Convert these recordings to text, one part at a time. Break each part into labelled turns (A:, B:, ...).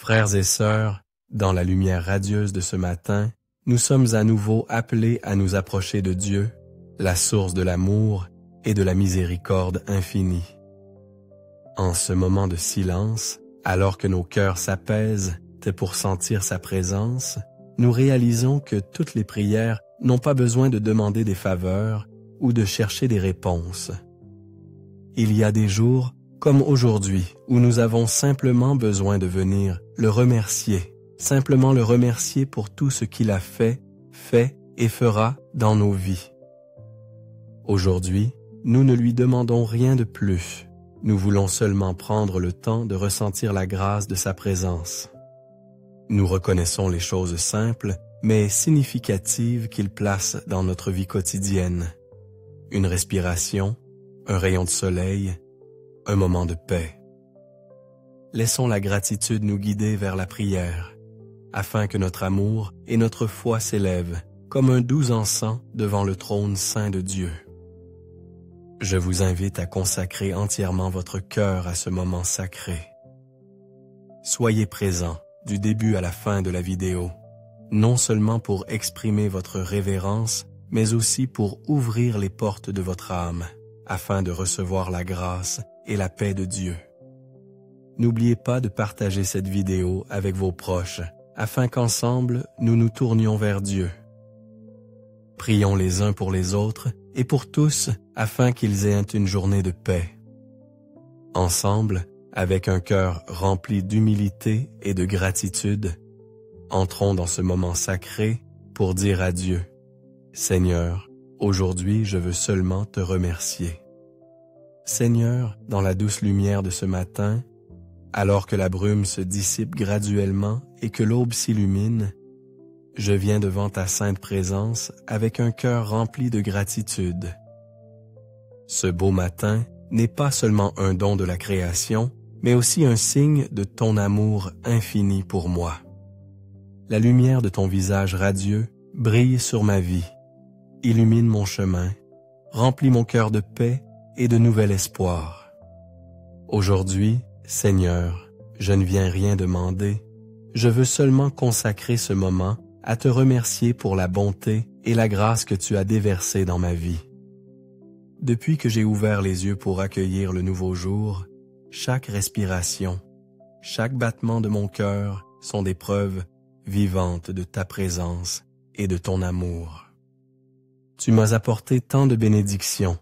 A: Frères et sœurs, dans la lumière radieuse de ce matin, nous sommes à nouveau appelés à nous approcher de Dieu, la source de l'amour et de la miséricorde infinie. En ce moment de silence, alors que nos cœurs s'apaisent pour sentir sa présence, nous réalisons que toutes les prières n'ont pas besoin de demander des faveurs ou de chercher des réponses. Il y a des jours, comme aujourd'hui, où nous avons simplement besoin de venir le remercier, simplement le remercier pour tout ce qu'il a fait et fera dans nos vies. Aujourd'hui, nous ne lui demandons rien de plus. Nous voulons seulement prendre le temps de ressentir la grâce de sa présence. Nous reconnaissons les choses simples, mais significatives qu'il place dans notre vie quotidienne. Une respiration, un rayon de soleil, un moment de paix. Laissons la gratitude nous guider vers la prière, afin que notre amour et notre foi s'élèvent comme un doux encens devant le trône saint de Dieu. Je vous invite à consacrer entièrement votre cœur à ce moment sacré. Soyez présents du début à la fin de la vidéo, non seulement pour exprimer votre révérence, mais aussi pour ouvrir les portes de votre âme, afin de recevoir la grâce et la paix de Dieu. N'oubliez pas de partager cette vidéo avec vos proches, afin qu'ensemble nous nous tournions vers Dieu. Prions les uns pour les autres et pour tous, afin qu'ils aient une journée de paix. Ensemble, avec un cœur rempli d'humilité et de gratitude, entrons dans ce moment sacré pour dire à Dieu, « Seigneur, aujourd'hui je veux seulement te remercier. » Seigneur, dans la douce lumière de ce matin, alors que la brume se dissipe graduellement et que l'aube s'illumine, je viens devant ta sainte présence avec un cœur rempli de gratitude. Ce beau matin n'est pas seulement un don de la création, mais aussi un signe de ton amour infini pour moi. La lumière de ton visage radieux brille sur ma vie, illumine mon chemin, remplit mon cœur de paix et de nouvel espoir. Aujourd'hui, Seigneur, je ne viens rien demander, je veux seulement consacrer ce moment à te remercier pour la bonté et la grâce que tu as déversée dans ma vie. Depuis que j'ai ouvert les yeux pour accueillir le nouveau jour, chaque respiration, chaque battement de mon cœur sont des preuves vivantes de ta présence et de ton amour. Tu m'as apporté tant de bénédictions,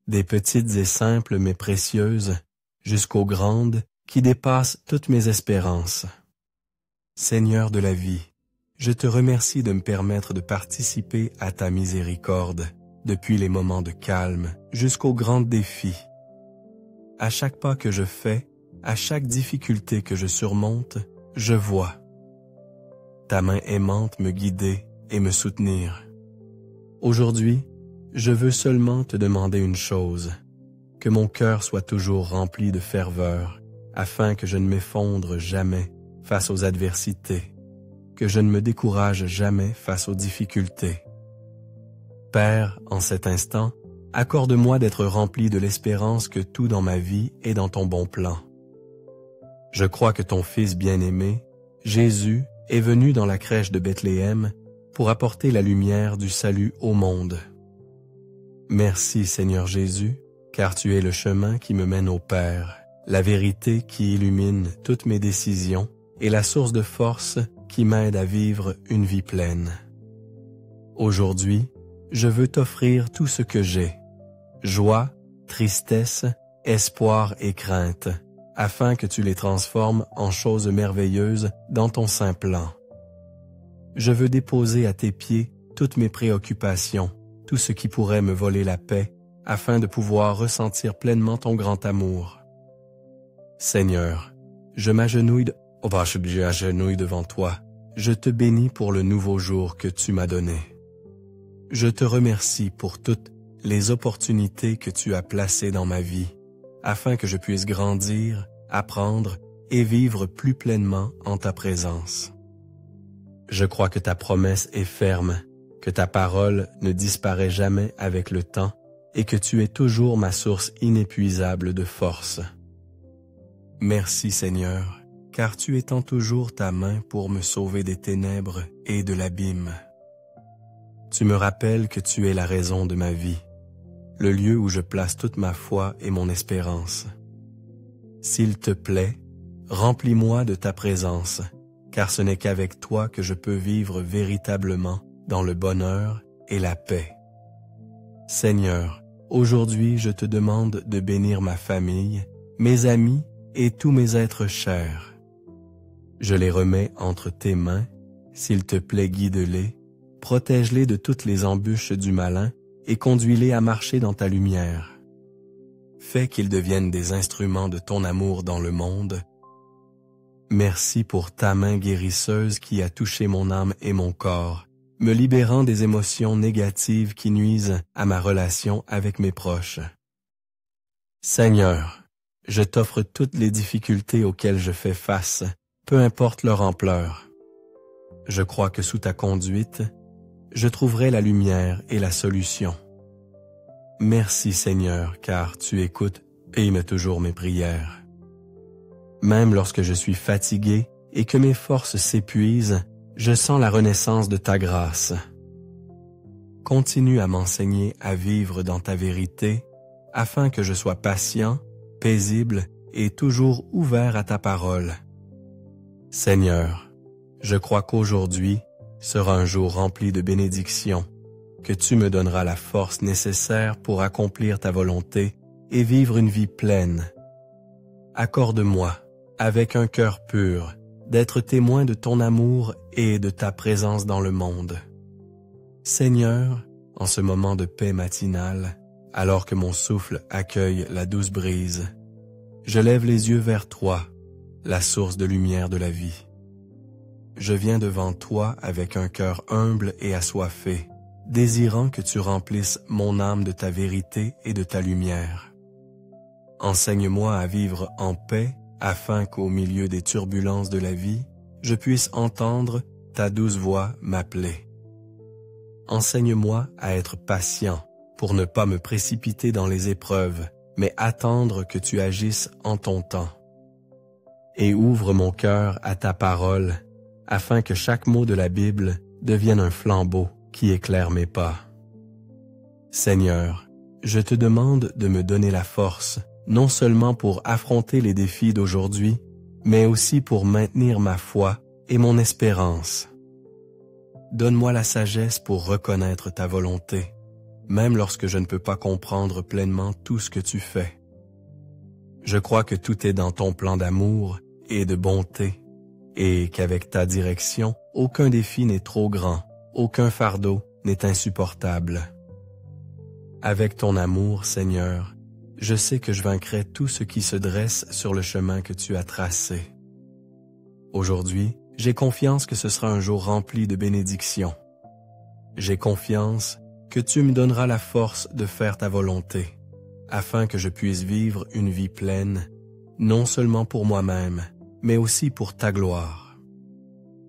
A: des petites et simples mais précieuses, jusqu'aux grandes qui dépassent toutes mes espérances. Seigneur de la vie, je te remercie de me permettre de participer à ta miséricorde, depuis les moments de calme jusqu'aux grands défis. À chaque pas que je fais, à chaque difficulté que je surmonte, je vois ta main aimante me guider et me soutenir. Aujourd'hui, je veux seulement te demander une chose, que mon cœur soit toujours rempli de ferveur, afin que je ne m'effondre jamais face aux adversités, que je ne me décourage jamais face aux difficultés. Père, en cet instant, accorde-moi d'être rempli de l'espérance que tout dans ma vie est dans ton bon plan. Je crois que ton Fils bien-aimé, Jésus, est venu dans la crèche de Bethléem pour apporter la lumière du salut au monde. Merci Seigneur Jésus, car tu es le chemin qui me mène au Père, la vérité qui illumine toutes mes décisions et la source de force qui m'aide à vivre une vie pleine. Aujourd'hui, je veux t'offrir tout ce que j'ai, joie, tristesse, espoir et crainte, afin que tu les transformes en choses merveilleuses dans ton saint plan. Je veux déposer à tes pieds toutes mes préoccupations, tout ce qui pourrait me voler la paix, afin de pouvoir ressentir pleinement ton grand amour. Seigneur, je m'agenouille devant toi. Je te bénis pour le nouveau jour que tu m'as donné. Je te remercie pour toutes les opportunités que tu as placées dans ma vie, afin que je puisse grandir, apprendre et vivre plus pleinement en ta présence. Je crois que ta promesse est ferme, que ta parole ne disparaît jamais avec le temps et que tu es toujours ma source inépuisable de force. Merci Seigneur, car tu étends toujours ta main pour me sauver des ténèbres et de l'abîme. Tu me rappelles que tu es la raison de ma vie, le lieu où je place toute ma foi et mon espérance. S'il te plaît, remplis-moi de ta présence, car ce n'est qu'avec toi que je peux vivre véritablement dans le bonheur et la paix. Seigneur, aujourd'hui je te demande de bénir ma famille, mes amis et tous mes êtres chers. Je les remets entre tes mains, s'il te plaît guide-les, protège-les de toutes les embûches du malin et conduis-les à marcher dans ta lumière. Fais qu'ils deviennent des instruments de ton amour dans le monde. Merci pour ta main guérisseuse qui a touché mon âme et mon corps, me libérant des émotions négatives qui nuisent à ma relation avec mes proches. Seigneur, je t'offre toutes les difficultés auxquelles je fais face, peu importe leur ampleur. Je crois que sous ta conduite, je trouverai la lumière et la solution. Merci Seigneur, car tu écoutes et aimes toujours mes prières. Même lorsque je suis fatigué et que mes forces s'épuisent, je sens la renaissance de ta grâce. Continue à m'enseigner à vivre dans ta vérité, afin que je sois patient, paisible et toujours ouvert à ta parole. Seigneur, je crois qu'aujourd'hui sera un jour rempli de bénédictions, que tu me donneras la force nécessaire pour accomplir ta volonté et vivre une vie pleine. Accorde-moi, avec un cœur pur, d'être témoin de ton amour et de ta présence dans le monde. Seigneur, en ce moment de paix matinale, alors que mon souffle accueille la douce brise, je lève les yeux vers toi, la source de lumière de la vie. Je viens devant toi avec un cœur humble et assoiffé, désirant que tu remplisses mon âme de ta vérité et de ta lumière. Enseigne-moi à vivre en paix, afin qu'au milieu des turbulences de la vie, je puisse entendre ta douce voix m'appeler. Enseigne-moi à être patient, pour ne pas me précipiter dans les épreuves, mais attendre que tu agisses en ton temps. Et ouvre mon cœur à ta parole, afin que chaque mot de la Bible devienne un flambeau qui éclaire mes pas. Seigneur, je te demande de me donner la force, non seulement pour affronter les défis d'aujourd'hui, mais aussi pour maintenir ma foi et mon espérance. Donne-moi la sagesse pour reconnaître ta volonté, même lorsque je ne peux pas comprendre pleinement tout ce que tu fais. Je crois que tout est dans ton plan d'amour et de bonté, et qu'avec ta direction, aucun défi n'est trop grand, aucun fardeau n'est insupportable. Avec ton amour, Seigneur, je sais que je vaincrai tout ce qui se dresse sur le chemin que tu as tracé. Aujourd'hui, j'ai confiance que ce sera un jour rempli de bénédictions. J'ai confiance que tu me donneras la force de faire ta volonté, afin que je puisse vivre une vie pleine, non seulement pour moi-même, mais aussi pour ta gloire.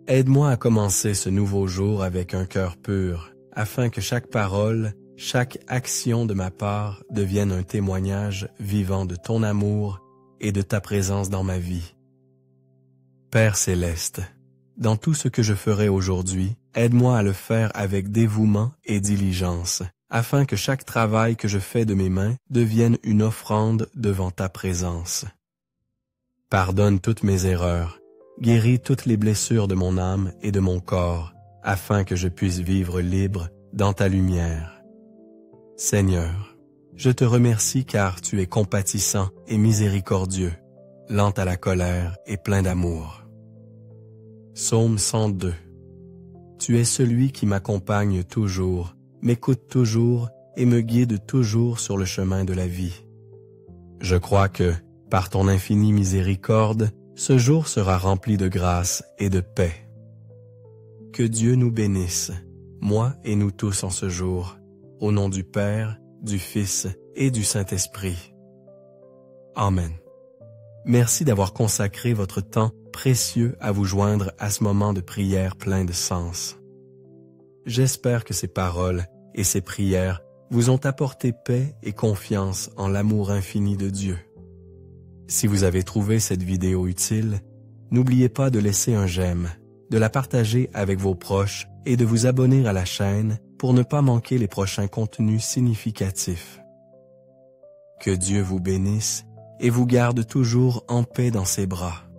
A: Aide-moi à commencer ce nouveau jour avec un cœur pur, afin que chaque parole, chaque action de ma part devienne un témoignage vivant de ton amour et de ta présence dans ma vie. Père céleste, dans tout ce que je ferai aujourd'hui, aide-moi à le faire avec dévouement et diligence, afin que chaque travail que je fais de mes mains devienne une offrande devant ta présence. Pardonne toutes mes erreurs, guéris toutes les blessures de mon âme et de mon corps, afin que je puisse vivre libre dans ta lumière. Seigneur, je te remercie car tu es compatissant et miséricordieux, lent à la colère et plein d'amour. Psaume 102. Tu es celui qui m'accompagne toujours, m'écoute toujours et me guide toujours sur le chemin de la vie. Je crois que, par ton infinie miséricorde, ce jour sera rempli de grâce et de paix. Que Dieu nous bénisse, moi et nous tous en ce jour, au nom du Père, du Fils et du Saint-Esprit. Amen. Merci d'avoir consacré votre temps précieux à vous joindre à ce moment de prière plein de sens. J'espère que ces paroles et ces prières vous ont apporté paix et confiance en l'amour infini de Dieu. Si vous avez trouvé cette vidéo utile, n'oubliez pas de laisser un j'aime, de la partager avec vos proches et de vous abonner à la chaîne pour ne pas manquer les prochains contenus significatifs. Que Dieu vous bénisse et vous garde toujours en paix dans ses bras.